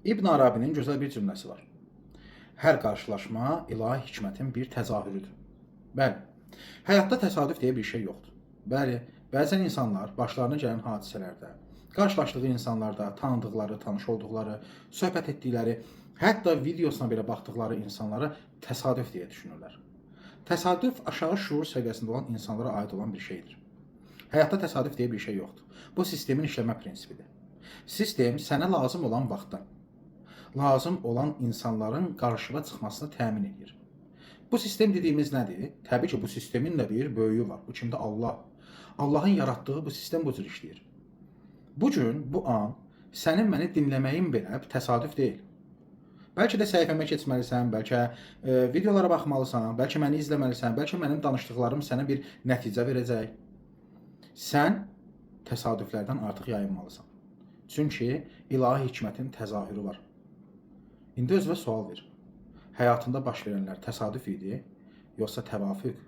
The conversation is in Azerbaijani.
İbn Arabinin gözəl bir cümləsi var. Hər qarşılaşma ilahi hikmətin bir təzahürüdür. Bəli, həyatda təsadüf deyə bir şey yoxdur. Bəli, bəzən insanlar başlarına gələn hadisələrdə, qarşılaşdığı insanlarda, tanıdıqları, tanış olduqları, söhbət etdikləri, hətta videosuna belə baxdıqları insanlara təsadüf deyə düşünürlər. Təsadüf aşağı şuur səviyyəsində olan insanlara aid olan bir şeydir. Həyatda təsadüf deyə bir şey yoxdur. Bu sistemin işləmə prinsipidir. Sistem sənə lazım olan vaxtda, lazım olan insanların qarşına çıxmasını təmin edir. Bu sistem dediyimiz nədir? Təbii ki, bu sistemin də bir böyüyü var. Bu kimdə? Allah. Allahın yaratdığı bu sistem bu cür işləyir. Bu gün, bu an sənin məni dinləməyin belə təsadüf deyil. Bəlkə də səhifəmə keçməlisən, bəlkə videolara baxmalısan, bəlkə məni izləməlisən, bəlkə mənim danışdıqlarım sənə bir nəticə verəcək. Sən təsadüflərdən artıq yayınmalısan. Çünki ilahi hikmətin təzahürü var. İndi özünə sual ver. Həyatında baş verənlər təsadüf idi, yoxsa təvafüq?